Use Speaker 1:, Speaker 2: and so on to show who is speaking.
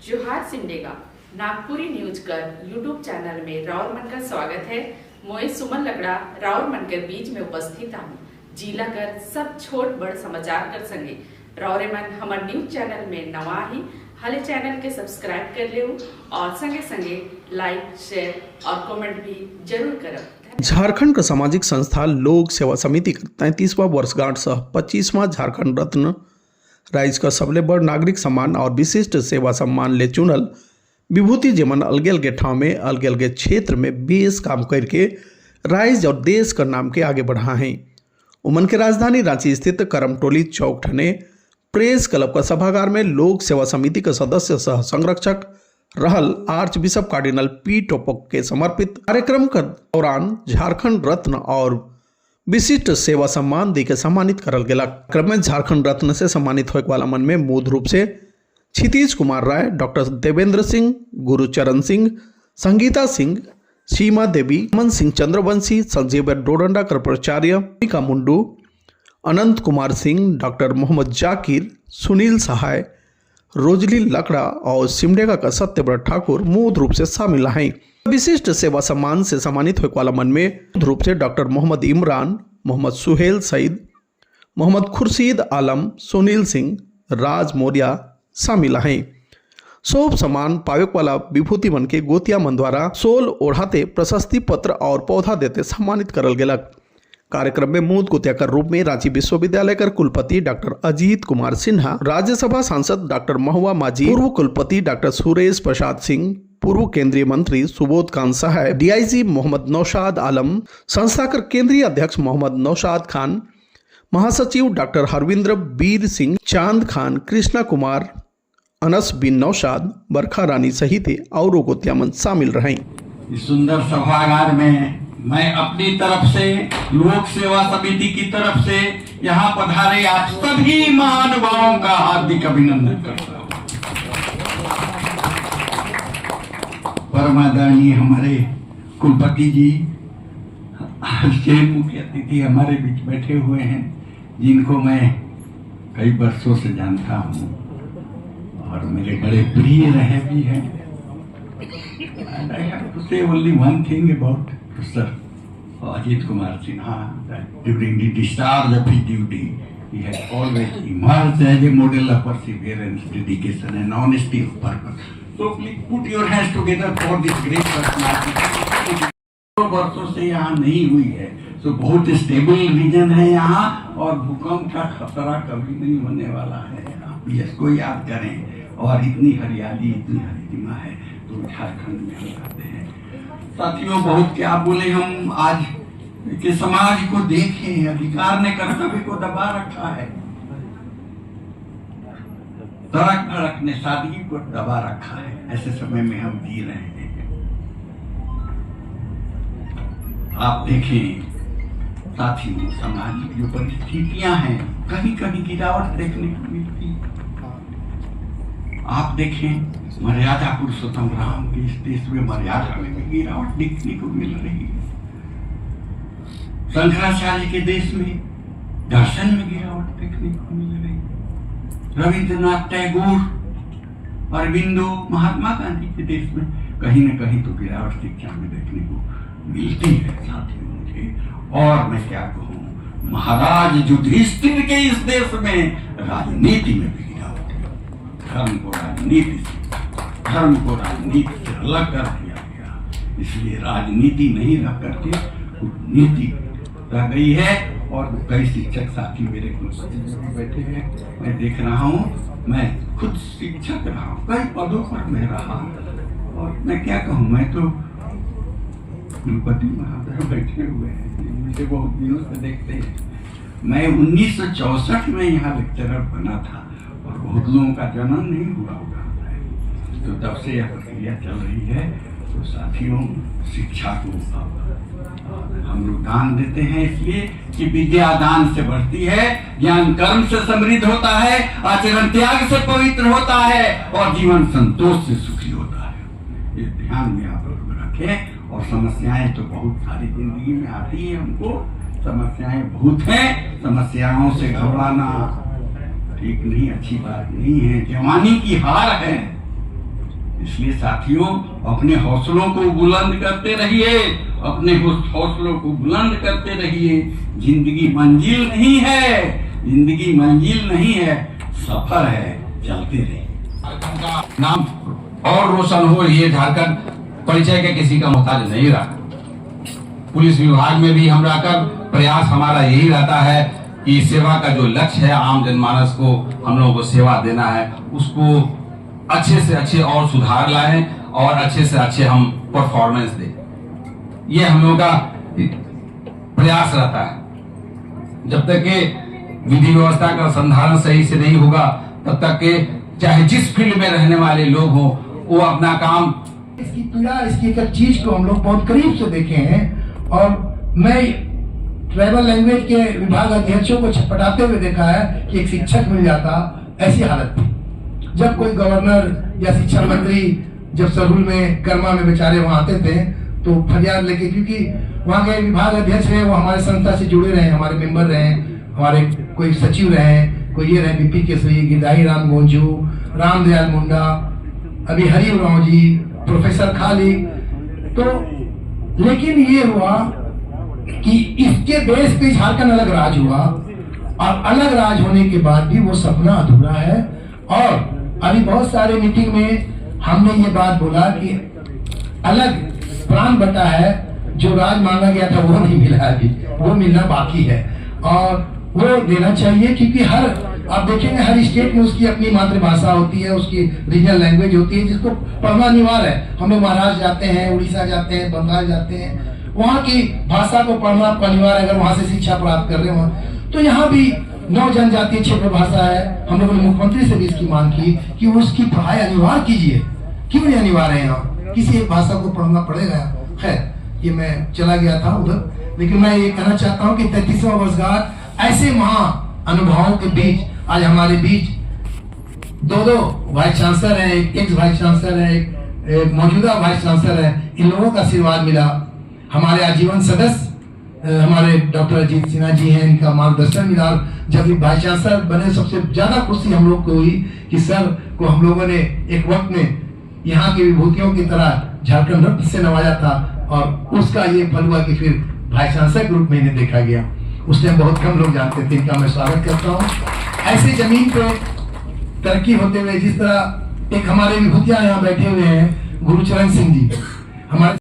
Speaker 1: जोहार सिमडेगा नागपुरी न्यूज कर YouTube channel में राउर मन का स्वागत है। मोए सुमन लकड़ा राउर मन के बीच में उपस्थित हूँ। जिला कर सब छोट बड़ समाचार कर संगे राउरे मन हमार न्यूज चैनल में नवा ही हाले चैनल के सब्सक्राइब कर ले और संगे संगे लाइक शेयर और कमेंट भी जरूर करब।
Speaker 2: झारखंड का सामाजिक संस्था लोक सेवा समिति का 33वां वर्षगांठ सह 25वां झारखंड रत्न राज्य का सबले बड़ नागरिक सम्मान और विशिष्ट सेवा सम्मान ले चुनल विभूति जेमन अलगे अलगे ठाव में अलगे अलगे क्षेत्र में बेस काम करके राज्य और देश का नाम के आगे बढ़ा है। उमन के राजधानी रांची स्थित करमटोली चौक ठने प्रेस क्लब का सभागार में लोक सेवा समिति के सदस्य सह संरक्षक रहल arch bishop cardinal P topic के समर्पित कार्यक्रम के दौरान झारखंड रत्न और विशिष्ट सेवा सम्मान दी के सम्मानित करल गेला। क्रम में झारखंड रत्न से सम्मानित होने वाला मन में मूल रूप से क्षितिज कुमार राय, डॉक्टर देवेंद्र सिंह, गुरुचरण सिंह, संगीता सिंह, सीमा देवी, मन सिंह चंद्रवंशी, संजीव डोडंडा कृपाचार्य, मिका मुंडू, अनंत कुमार सिंह, डॉक्टर मोहम्मद जाकिर, सुनील सहाय, रोजली लकड़ा और सिमडेगा का सत्यव्रत ठाकुर मूल रूप से शामिल हैं। विशिष्ट सेवा सम्मान से सम्मानित होने वाला मन में मूल रूप से डॉक्टर मोहम्मद इमरान, मोहम्मद सुहेल सईद, मोहम्मद खुर्शीद आलम, सुनील सिंह, राज मौर्य शामिल हैं। शोभ सम्मान पावे वाला विभूति मन के गोतिया मन द्वारा सोल ओढ़ाते प्रशस्ति पत्र और पौधा देते सम्मानित करल गेलक। कार्यक्रम में मूल गोतिया के रूप में रांची विश्वविद्यालय के कुलपति डॉक्टर अजीत कुमार सिन्हा, राज्यसभा सांसद डॉक्टर महुआ माझी, पूर्व कुलपति डॉक्टर सुरेश प्रसाद सिंह, पूर्व केंद्रीय मंत्री सुबोध कांत सहाय, डीआईजी मोहम्मद नौशाद आलम, संस्था के केंद्रीय अध्यक्ष मोहम्मद नौशाद खान, महासचिव डॉक्टर हरविंद्र बीर सिंह, चांद खान, कृष्णा कुमार, अनस बिन नौशाद, बरखा रानी सहित और गोतियामन शामिल रहे।
Speaker 3: इस सुंदर सभागार में मैं अपनी तरफ से लोक सेवा समिति की तरफ से यहाँ पधारे आप सभी महानुभावों का हार्दिक अभिनंदन करता हूँ। परमादरणीय हमारे कुलपति जी मुख्य अतिथि हमारे बीच बैठे हुए हैं, जिनको मैं कई वर्षों से जानता हूँ और मेरे बड़े प्रिय रहे भी हैं। And I have to say only one thing about Mr. Ajit Kumar Sinha, that during the discharge of his duty, he has always emerged as a model of perseverance, dedication and honesty of purpose. So please put your hands together for this great personality. वर्षों से यहाँ नहीं हुई है, तो बहुत stable reason है यहाँ और भूकंप का खतरा कभी नहीं होने वाला है। आप इसको याद करें और इतनी हरियाली, इतनी हरिमा है तो झारखंड में हम रहते हैं। साथियों, बहुत क्या बोले हम आज के समाज को देखें, अधिकार ने कर्तव्य को दबा रखा है, तड़क भड़क ने सादगी को दबा रखा है। ऐसे समय में हम जी रहे हैं। आप देखें साथियों, समाज की जो परिस्थितियां हैं, कहीं कहीं गिरावट देखने को मिलती। आप देखें मर्यादा पुरुषोत्तम राम के इस देश में मर्यादा में भी गिरावट देखने को मिल रही है। शंकराचार्य के देश में दर्शन में गिरावट देखने को मिल रही है। रविंद्रनाथ टैगोर, अरविंदो, महात्मा गांधी के देश में कहीं न कहीं तो गिरावट शिक्षा में देखने को मिलती है साथियों मुझे। और मैं क्या कहूँ, महाराज युधिष्ठिर के इस देश में राजनीति में भी गिरावट है। धर्म को राजनीति से अलग कर दिया गया, इसलिए राजनीति नहीं रह करके कूटनीति रह गई है। और कई शिक्षक साथी मेरे बैठे हैं, मैं देख रहा हूँ, मैं खुद शिक्षक रहा हूँ, कई पदों पर मैं रहा। और मैं क्या कहूँ, मैं तो कुलपति महोदय बैठे हुए हैं, मुझे बहुत दिनों से देखते हैं। मैं 1964 में यहाँ लेक्चरर बना था और बहुत लोगों का जन्म नहीं हुआ होगा, तो तब से यह प्रक्रिया चल रही है। तो साथियों, शिक्षा को हम लोग दान देते हैं इसलिए कि विद्या दान से बढ़ती है, ज्ञान कर्म से समृद्ध होता है, आचरण त्याग से पवित्र होता है और जीवन संतोष से सुखी होता है। ये ध्यान में आप लोग रखें। और समस्याएं तो बहुत सारी जिंदगी में आती है, हमको समस्याएं बहुत हैं। समस्याओं से घबराना ठीक नहीं, अच्छी बात नहीं है। जवानी की हार है, इसलिए साथियों, अपने हौसलों को बुलंद करते रहिए, अपने हौसलों को बुलंद करते रहिए। जिंदगी मंजिल नहीं है, जिंदगी मंजिल नहीं है, सफर है, चलते रहिए।
Speaker 4: झारखंड का नाम और रोशन हो, ये झारखंड परिचय के किसी का मोहताज नहीं रहा। पुलिस विभाग में भी हम रहकर प्रयास हमारा यही रहता है कि सेवा का जो लक्ष्य है, आम जनमानस को हम लोगों को सेवा देना है, उसको अच्छे से अच्छे और सुधार लाएं और अच्छे से अच्छे हम परफॉर्मेंस दें। ये हम लोगों का प्रयास रहता है। जब तक के विधि व्यवस्था का संधारण सही से नहीं होगा, तब तक के चाहे जिस फील्ड में रहने वाले लोग हों, वो अपना काम,
Speaker 5: इसकी पीड़ा, इसकी एक चीज को हम लोग बहुत करीब से देखे हैं। और मैं ट्राइबल लैंग्वेज के विभाग अध्यक्षों को छटपटाते हुए देखा है कि एक शिक्षक मिल जाता, ऐसी हालत थी। जब कोई गवर्नर या शिक्षा मंत्री जब सरहुल में कर्मा में बेचारे वहां आते थे तो फरियाद लेके, क्योंकि वहां के विभाग अध्यक्ष रहे, वो हमारे संस्था से जुड़े रहे, हमारे मेंबर रहे, हमारे कोई सचिव रहे, कोई ये रहे बीपी केसरी, गिदाई राम गोंजू, रामदयाल मुंडा, अभी हरि उरांव जी, प्रोफेसर खाली। तो लेकिन ये हुआ कि इसके बेस पे झारखंड अलग राज हुआ, और अलग राज होने के बाद भी वो सपना अधूरा है। और अभी बहुत सारे मीटिंग में हमने ये बात बोला कि अलग प्राण बटा है, जो राज मांगा गया था वो नहीं मिला, अभी वो मिलना बाकी है और वो देना चाहिए। क्योंकि हर, आप देखेंगे हर स्टेट में उसकी अपनी मातृभाषा होती है, उसकी रीजनल लैंग्वेज होती है, जिसको पढ़ना अनिवार्य है। हम लोग महाराष्ट्र जाते हैं, उड़ीसा जाते हैं, बंगाल जाते हैं, वहाँ की भाषा को पढ़ना अनिवार्य है, अगर वहाँ से शिक्षा प्राप्त कर रहे हो। तो यहाँ भी 9 जनजातीय क्षेत्र भाषा है। हम लोगों ने मुख्यमंत्री से भी इसकी मांग की कि उसकी पढ़ाई अनिवार्य कीजिए। क्यों नहीं अनिवार्य है? यहाँ किसी एक भाषा को पढ़ना पड़ेगा। खैर, ये मैं चला गया था उधर, लेकिन मैं ये कहना चाहता हूँ कि 33वां वर्षगांठ ऐसे महा अनुभवों के बीच आज हमारे बीच दो वाइस चांसलर है, एक एक्स वाइस चांसलर है, एक मौजूदा वाइस चांसलर है। इन लोगों का आशीर्वाद मिला। हमारे आजीवन सदस्य हमारे डॉक्टर अजीत सिन्हा जी हैं, इनका मार्गदर्शन मिला। जब ये वाइस चांसलर बने, सबसे ज्यादा खुशी हम लोग को हुई कि सर को हम लोगों ने एक वक्त में यहाँ की विभूतियों की तरह झारखंड रत्न से नवाजा था, और उसका ये फल हुआ कि फिर वाइस चांसलर के रूप में इन्हें देखा गया। उस टाइम बहुत कम लोग जानते थे। इनका मैं स्वागत करता हूँ। ऐसे जमीन पे तरक्की होते हुए, जिस तरह एक हमारे विभूतियां यहाँ बैठे हुए हैं, गुरुचरण सिंह जी, हमारे